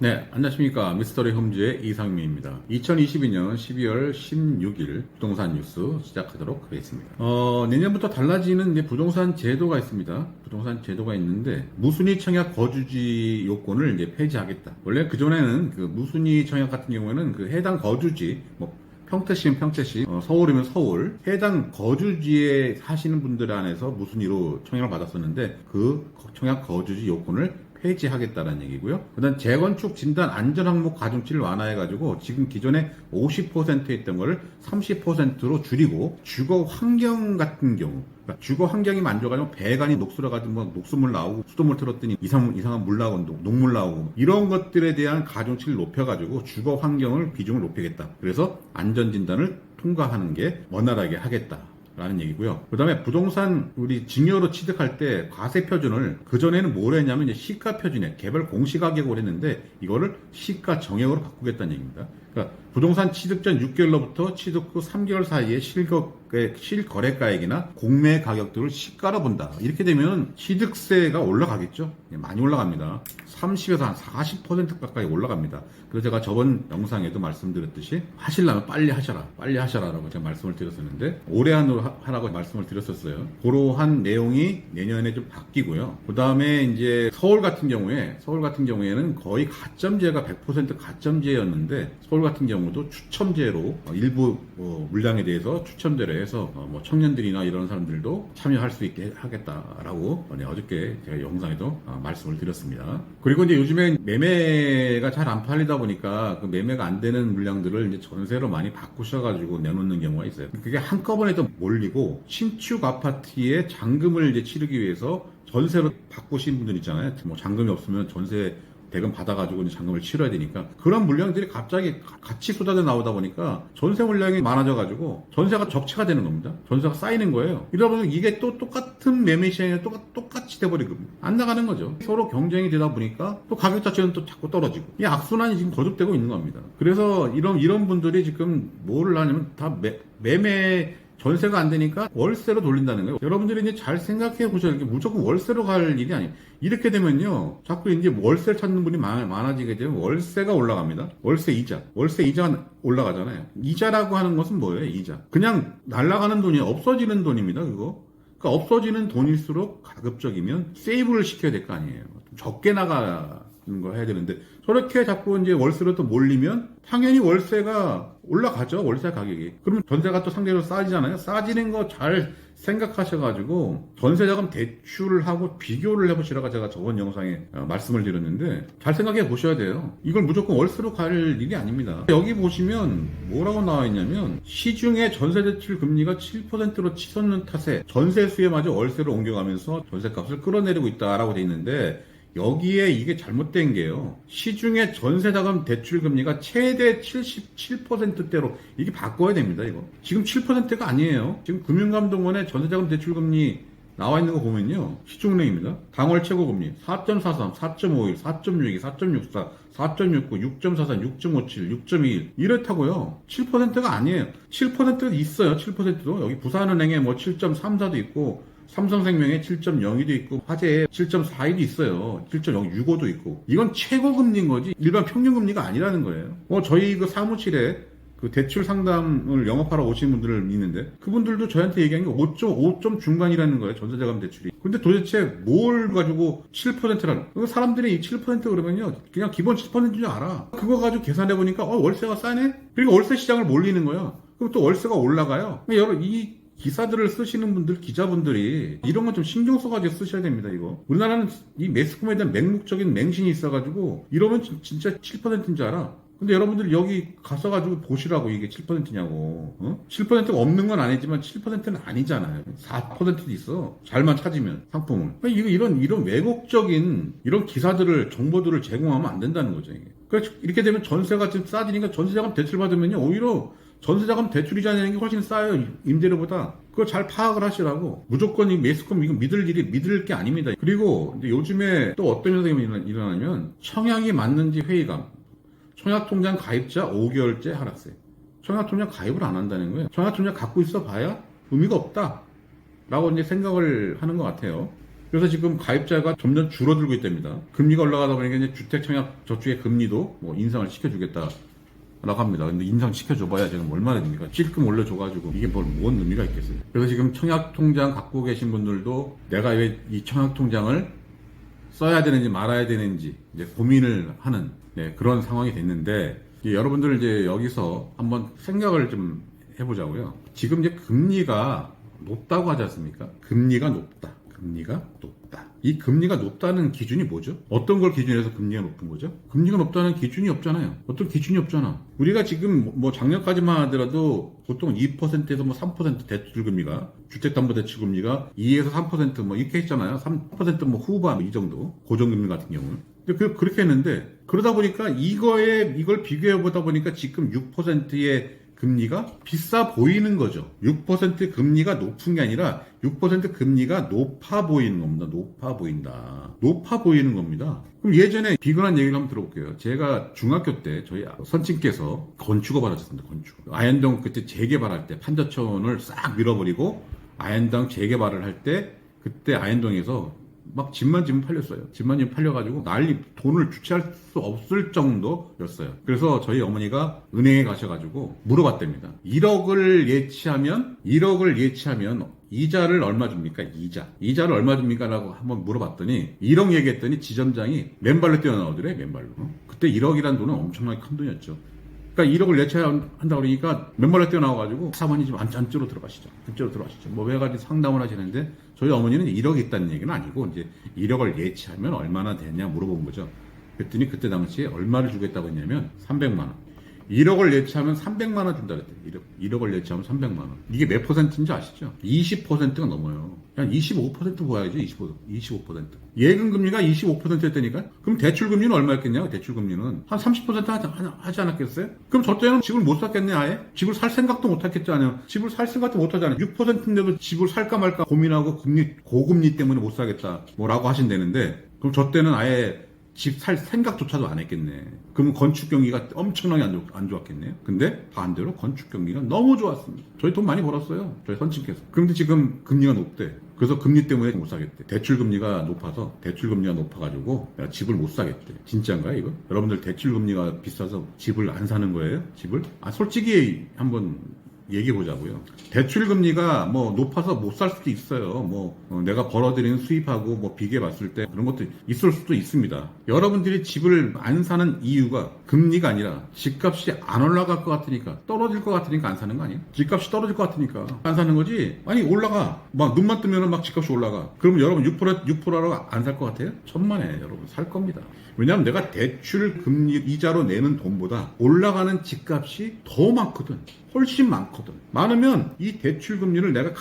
네, 안녕하십니까. 미스터리 홈즈의 이상민입니다. 2022년 12월 16일 부동산 뉴스 시작하도록 하겠습니다. 내년부터 달라지는 이제 부동산 제도가 있습니다. 부동산 제도가 있는데, 무순위 청약 거주지 요건을 이제 폐지하겠다. 원래 그전에는 그 무순위 청약 같은 경우에는 그 해당 거주지, 평택시면 평택시, 서울이면 서울, 해당 거주지에 사시는 분들 안에서 무순위로 청약을 받았었는데, 그 청약 거주지 요건을 폐지하겠다는 얘기고요. 그다음 재건축 진단 안전 항목 가중치를 완화해가지고 지금 기존에 50%에 있던 거를 30%로 줄이고, 주거 환경 같은 경우, 그러니까 주거 환경이 만족하면 배관이 녹슬어가지고 녹수물 나오고 수돗물 틀었더니 이상한 물 나오고 녹물 나오고 이런 것들에 대한 가중치를 높여가지고 주거 환경을 비중을 높이겠다. 그래서 안전 진단을 통과하는 게 원활하게 하겠다. 라는 얘기고요. 그 다음에 부동산 우리 증여로 취득할 때 과세 표준을 그전에는 뭘 했냐면 이제 시가 표준에 개별 공시가격으로 했는데 이거를 시가 정액으로 바꾸겠다는 얘기입니다. 그러니까 부동산 취득 전 6개월로부터 취득 후 3개월 사이에 실거래가액이나 공매 가격들을 시가로 본다. 이렇게 되면 취득세가 올라가겠죠. 많이 올라갑니다. 30에서 한 40% 가까이 올라갑니다. 그래서 제가 저번 영상에도 말씀드렸듯이 하시려면 빨리 하셔라라고 제가 말씀을 드렸었는데 올해 안으로 하라고 말씀을 드렸었어요. 그러한 내용이 내년에 좀 바뀌고요. 그 다음에 이제 서울 같은 경우에는 거의 가점제가 100% 가점제였는데 서울 같은 경우도 추첨제로 일부 물량에 대해서 추첨제로 해서 청년들이나 이런 사람들도 참여할 수 있게 하겠다라고 어저께 제가 영상에도 말씀을 드렸습니다. 그리고 이제 요즘에 매매가 잘 안 팔리다 보니까 그 매매가 안 되는 물량들을 이제 전세로 많이 바꾸셔가지고 내놓는 경우가 있어요. 그게 한꺼번에 또 몰리고 신축 아파트에 잔금을 이제 치르기 위해서 전세로 바꾸신 분들 있잖아요. 잔금이 없으면 전세 대금 받아가지고 이제 잔금을 치러야 되니까 그런 물량들이 갑자기 같이 쏟아져 나오다 보니까 전세 물량이 많아져가지고 전세가 적체가 되는 겁니다. 전세가 쌓이는 거예요. 이러다 보면 이게 또 똑같은 매매 시장에 똑같이 돼버리고 안 나가는 거죠. 서로 경쟁이 되다 보니까 또 가격 자체는 또 자꾸 떨어지고 이 악순환이 지금 거듭되고 있는 겁니다. 그래서 이런 분들이 지금 뭐를 하냐면 다 매매 전세가 안 되니까 월세로 돌린다는 거예요. 여러분들이 이제 잘 생각해 보셔야 돼. 무조건 월세로 갈 일이 아니에요. 이렇게 되면요. 자꾸 이제 월세를 찾는 분이 많아지게 되면 월세가 올라갑니다. 월세 이자가 올라가잖아요. 이자라고 하는 것은 뭐예요? 이자. 그냥 날아가는 돈이 없어지는 돈입니다. 그러니까 없어지는 돈일수록 가급적이면 세이브를 시켜야 될 거 아니에요. 좀 적게 나가는 걸 해야 되는데 저렇게 자꾸 이제 월세로 또 몰리면 당연히 월세가 올라가죠. 월세 가격이. 그러면 전세가 또 상대적으로 싸지잖아요. 싸지는 거 잘 생각하셔가지고 전세자금 대출하고 비교를 해보시라고 제가 저번 영상에 말씀을 드렸는데 잘 생각해 보셔야 돼요. 이걸 무조건 월세로 갈 일이 아닙니다. 여기 보시면 뭐라고 나와 있냐면 시중에 전세 대출 금리가 7%로 치솟는 탓에 전세 수요마저 월세로 옮겨가면서 전세값을 끌어내리고 있다라고 돼 있는데 여기에 이게 잘못된 게요. 시중에 전세자금 대출 금리가 최대 77%대로 이게 바꿔야 됩니다, 이거. 지금 7%가 아니에요. 지금 금융감독원의 전세자금 대출 금리 나와 있는 거 보면요. 시중은행입니다. 당월 최고금리 4.43, 4.51, 4.62, 4.64, 4.69, 6.43, 6.57, 6.21 이렇다고요. 7%가 아니에요. 7%가 있어요. 7%도. 여기 부산은행에 7.34도 있고 삼성생명에 7.02도 있고 화재에 7.42도 있어요. 7.65도 있고. 이건 최고금리인 거지 일반 평균금리가 아니라는 거예요. 저희 그 사무실에 그 대출 상담을 영업하러 오신 분들을 있는데 그분들도 저한테 얘기한 게 5점 중반이라는 거예요. 전세자금 대출이. 근데 도대체 뭘 가지고 7%라는 사람들이 이 7% 그러면요 그냥 기본 7%인 줄 알아. 그거 가지고 계산해보니까 월세가 싸네? 그리고 월세 시장을 몰리는 거야. 그럼 또 월세가 올라가요. 여러분 이 기사들을 쓰시는 분들, 기자분들이 이런 건 좀 신경 써가지고 쓰셔야 됩니다, 이거. 우리나라는 이 매스컴에 대한 맹목적인 맹신이 있어가지고 이러면 진짜 7%인 줄 알아. 근데 여러분들 여기 가서가지고 보시라고 이게 7%냐고. 7%가 없는 건 아니지만 7%는 아니잖아요. 4%도 있어. 잘만 찾으면 상품을. 이런 왜곡적인 이런 기사들을 정보들을 제공하면 안 된다는 거죠, 이게. 그러니까 이렇게 되면 전세가 지금 싸지니까 전세자금 대출 받으면요 오히려 전세자금 대출이자 내는 게 훨씬 싸요. 임대료보다. 그걸 잘 파악을 하시라고. 무조건 이 매스컴 이거 믿을 게 아닙니다. 그리고 이제 요즘에 또 어떤 현상이 일어나냐면 청약이 맞는지 회의감. 청약통장 가입자 5개월째 하락세. 청약통장 가입을 안 한다는 거예요. 청약통장 갖고 있어 봐야 의미가 없다. 라고 이제 생각을 하는 것 같아요. 그래서 지금 가입자가 점점 줄어들고 있답니다. 금리가 올라가다 보니까 이제 주택 청약 저축의 금리도 뭐 인상을 시켜주겠다. 라고 합니다. 근데 인상 시켜줘봐야 지금 얼마나 됩니까? 찔끔 올려줘가지고 이게 뭔 의미가 있겠어요. 그래서 지금 청약통장 갖고 계신 분들도 내가 왜 이 청약통장을 써야 되는지 말아야 되는지 이제 고민을 하는 그런 상황이 됐는데, 여러분들 이제 여기서 한번 생각을 좀 해보자고요. 지금 이제 금리가 높다고 하지 않습니까? 금리가 높다. 금리가 높다. 이 금리가 높다는 기준이 뭐죠? 어떤 걸 기준으로 해서 금리가 높은 거죠? 금리가 높다는 기준이 없잖아요. 어떤 기준이 없잖아. 우리가 지금 뭐 작년까지만 하더라도 보통 2%에서 뭐 3% 대출금리가, 주택담보대출금리가 2에서 3%뭐 이렇게 했잖아요. 3%뭐 후반 이 정도 고정금리 같은 경우는. 근데 그렇게 했는데, 그러다 보니까 이걸 비교해 보다 보니까 지금 6%의 금리가 비싸 보이는 거죠. 6% 금리가 높은 게 아니라 6% 금리가 높아 보이는 겁니다. 높아 보인다. 높아 보이는 겁니다. 그럼 예전에 비근한 얘기를 한번 들어볼게요. 제가 중학교 때 저희 선친께서 건축을 받았습니다. 건축. 아현동 그때 재개발할 때 판자촌을 싹 밀어버리고 아현동 재개발을 할 때 그때 아현동에서 막 집만 팔렸어요. 집만 팔려가지고 난리, 돈을 주체할 수 없을 정도였어요. 그래서 저희 어머니가 은행에 가셔가지고 물어봤답니다. 1억을 예치하면 이자를 얼마 줍니까? 이자를 얼마 줍니까? 라고 한번 물어봤더니 1억 얘기했더니 지점장이 맨발로 뛰어나오더래. 맨발로. 그때 1억이란 돈은 엄청나게 큰 돈이었죠. 그러니까 1억을 예치해야 한다고 그러니까 맨발로 뛰어나와가지고 사모님 좀 안쪽으로 들어가시죠. 안쪽으로 들어가시죠. 뭐 해가지고 상담을 하시는데 저희 어머니는 1억이 있다는 얘기는 아니고 이제 1억을 예치하면 얼마나 되냐 물어본 거죠. 그랬더니 그때 당시에 얼마를 주겠다고 했냐면 300만 원. 1억을 예치하면 300만 원 준다 그랬대요. 1억을 예치하면 300만 원. 이게 몇 퍼센트인지 아시죠? 20%가 넘어요. 그냥 25% 보아야죠. 25%. 예금 금리가 25%였다니까? 그럼 대출 금리는 얼마였겠냐고? 대출 금리는 한 30% 하지 않았겠어요? 그럼 저 때는 집을 못 샀겠네, 아예? 집을 살 생각도 못 했겠잖아요. 집을 살 생각도 못 하잖아요. 6%인데도 집을 살까 말까 고민하고 고금리 때문에 못 사겠다. 뭐라고 하신다는데, 그럼 저 때는 아예 집 살 생각조차도 안 했겠네. 그러면 건축 경기가 엄청나게 안 좋았겠네요. 근데 반대로 건축 경기가 너무 좋았습니다. 저희 돈 많이 벌었어요. 저희 선친께서. 그런데 지금 금리가 높대. 그래서 금리 때문에 못 사겠대. 대출 금리가 높아가지고 내가 집을 못 사겠대. 진짜인가요, 이거? 여러분들 대출 금리가 비싸서 집을 안 사는 거예요? 집을? 솔직히 한번 얘기해 보자고요. 대출 금리가 뭐 높아서 못 살 수도 있어요. 내가 벌어들이는 수입하고 뭐 비교해 봤을 때 그런 것도 있을 수도 있습니다. 여러분들이 집을 안 사는 이유가 금리가 아니라 집값이 안 올라갈 것 같으니까, 떨어질 것 같으니까 안 사는 거 아니에요? 집값이 떨어질 것 같으니까 안 사는 거지. 아니 올라가, 막 눈만 뜨면은 막 집값이 올라가. 그러면 여러분 6%라고 안 살 것 같아요? 천만에 여러분 살 겁니다. 왜냐하면 내가 대출 금리 이자로 내는 돈보다 올라가는 집값이 더 많거든. 훨씬 많거든. 많으면 이 대출 금리를 내가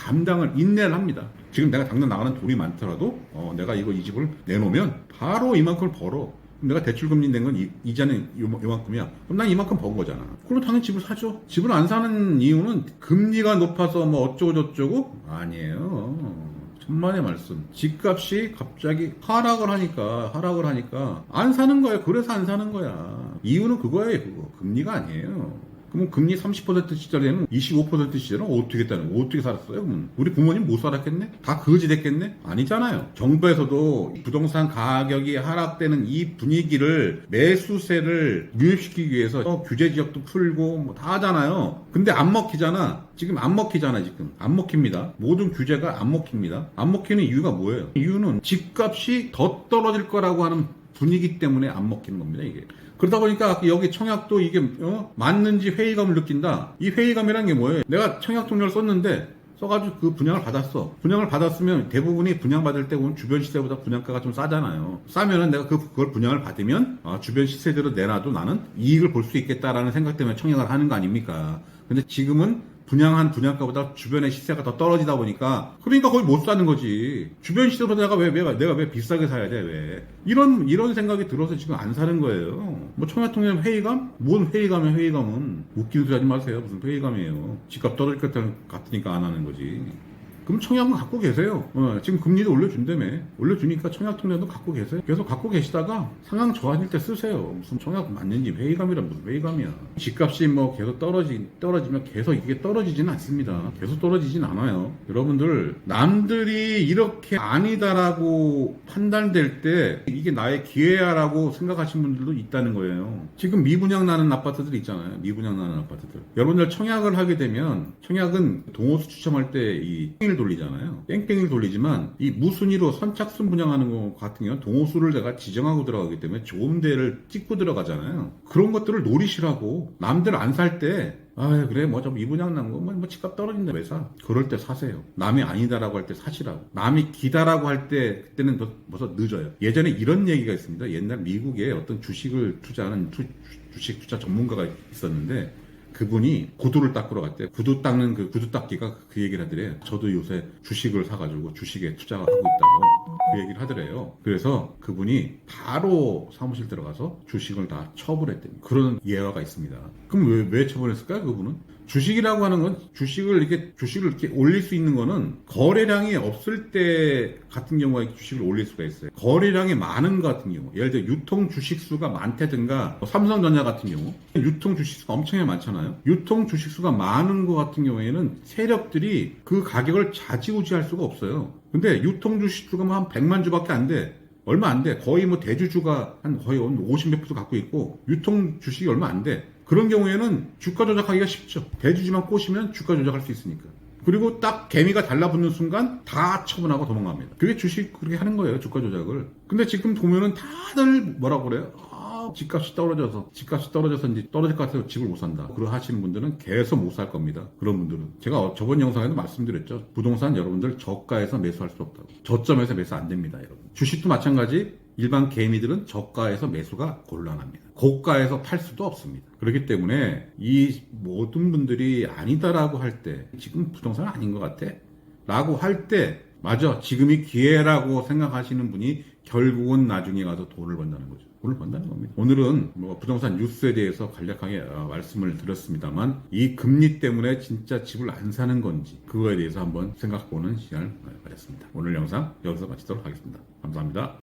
인내를 합니다. 지금 내가 당장 나가는 돈이 많더라도 내가 이 집을 내놓으면 바로 이만큼을 벌어. 내가 대출 금리 낸 건 이자는 요만큼이야. 그럼 난 이만큼 번 거잖아. 그럼 당연히 집을 사죠. 집을 안 사는 이유는 금리가 높아서 뭐 어쩌고 저쩌고 아니에요. 천만의 말씀. 집값이 갑자기 하락을 하니까 안 사는 거예요. 그래서 안 사는 거야. 이유는 그거예요. 그거. 금리가 아니에요. 그럼 금리 30% 시절에는 25% 시절은 어떻게 살았어요? 그러면 우리 부모님 못 살았겠네? 다 거지 됐겠네? 아니잖아요. 정부에서도 부동산 가격이 하락되는 이 분위기를, 매수세를 유입시키기 위해서 규제 지역도 풀고 뭐 다 하잖아요. 근데 안 먹히잖아. 지금 안 먹힙니다. 모든 규제가 안 먹힙니다. 안 먹히는 이유가 뭐예요? 이유는 집값이 더 떨어질 거라고 하는 분위기 때문에 안 먹히는 겁니다, 이게. 그러다 보니까 여기 청약도 이게 맞는지 회의감을 느낀다. 이 회의감이란 게 뭐예요? 내가 청약 통장을 썼는데 써가지고 그 분양을 받았어. 분양을 받았으면 대부분이 분양받을 때 보면 주변 시세보다 분양가가 좀 싸잖아요. 싸면은 내가 그걸 분양을 받으면 주변 시세대로 내놔도 나는 이익을 볼 수 있겠다라는 생각 때문에 청약을 하는 거 아닙니까? 근데 지금은 분양한 분양가보다 주변의 시세가 더 떨어지다 보니까 그러니까 거의 못 사는 거지. 주변 시세보다 내가 왜 비싸게 사야 돼? 왜? 이런 생각이 들어서 지금 안 사는 거예요. 뭐 청약통장 회의감? 뭔 회의감이야, 회의감은. 웃기는 소리 하지 마세요. 무슨 회의감이에요. 집값 떨어질 것 같으니까 안 하는 거지. 그럼 청약은 갖고 계세요. 지금 금리도 올려준다며. 올려주니까 청약 통장도 갖고 계세요. 계속 갖고 계시다가 상황 좋아질 때 쓰세요. 무슨 청약 맞는지 회의감이란 무슨 회의감이야. 집값이 뭐 계속 떨어지면 계속 이게 떨어지지는 않습니다. 계속 떨어지진 않아요. 여러분들, 남들이 이렇게 아니다라고 판단될 때 이게 나의 기회야라고 생각하시는 분들도 있다는 거예요. 지금 미분양 나는 아파트들 있잖아요. 미분양 나는 아파트들. 여러분들 청약을 하게 되면, 청약은 동호수 추첨할 때 이 뺑뺑이를 돌리잖아요. 뺑뺑이를 돌리지만 이 무순위로 선착순 분양하는 거 같은 경우는 동호수를 내가 지정하고 들어가기 때문에 좋은 데를 찍고 들어가잖아요. 그런 것들을 노리시라고. 남들 안 살 때 그래, 뭐, 좀 미분양 난 거, 뭐, 집값 떨어진다, 왜 사? 그럴 때 사세요. 남이 아니다라고 할 때 사시라고. 남이 기다라고 할 때, 그때는 벌써 늦어요. 예전에 이런 얘기가 있습니다. 옛날 미국에 어떤 주식을 투자하는 주식 투자 전문가가 있었는데, 그분이 구두를 닦으러 갈 때, 구두 닦는 그 구두 닦기가 그 얘기를 하더래요. 저도 요새 주식을 사가지고 주식에 투자를 하고 있다고 그 얘기를 하더래요. 그래서 그분이 바로 사무실 들어가서 주식을 다 처분했대요. 그런 예화가 있습니다. 그럼 왜 처분했을까요, 그분은? 주식이라고 하는 건 주식을 이렇게 올릴 수 있는 거는 거래량이 없을 때 같은 경우에 주식을 올릴 수가 있어요. 거래량이 많은 것 같은 경우, 예를 들어 유통 주식 수가 많다든가, 삼성전자 같은 경우 유통 주식 수가 엄청나게 많잖아요. 유통 주식 수가 많은 것 같은 경우에는 세력들이 그 가격을 좌지우지할 수가 없어요. 근데 유통 주식 수가 뭐 한 100만 주밖에 안 돼. 얼마 안 돼. 거의 뭐 대주주가 한 거의 50몇 % 갖고 있고, 유통 주식이 얼마 안 돼. 그런 경우에는 주가 조작하기가 쉽죠. 대주주만 꼬시면 주가 조작할 수 있으니까. 그리고 딱 개미가 달라붙는 순간 다 처분하고 도망갑니다. 그게 주식 그렇게 하는 거예요, 주가 조작을. 근데 지금 보면은 다들 뭐라고 그래요? 집값이 떨어져서 이제 떨어질 것 같아서 집을 못 산다. 그러 하시는 분들은 계속 못 살 겁니다. 그런 분들은. 제가 저번 영상에도 말씀드렸죠. 부동산 여러분들 저가에서 매수할 수 없다고. 저점에서 매수 안 됩니다, 여러분. 주식도 마찬가지. 일반 개미들은 저가에서 매수가 곤란합니다. 고가에서 팔 수도 없습니다. 그렇기 때문에 이 모든 분들이 아니다라고 할 때, 지금 부동산은 아닌 것 같아 라고 할 때, 맞아, 지금이 기회라고 생각하시는 분이 결국은 나중에 가서 돈을 번다는 거죠. 돈을 번다는 겁니다. 오늘은 뭐 부동산 뉴스에 대해서 간략하게 말씀을 드렸습니다만, 이 금리 때문에 진짜 집을 안 사는 건지 그거에 대해서 한번 생각해보는 시간을 가졌습니다. 오늘 영상 여기서 마치도록 하겠습니다. 감사합니다.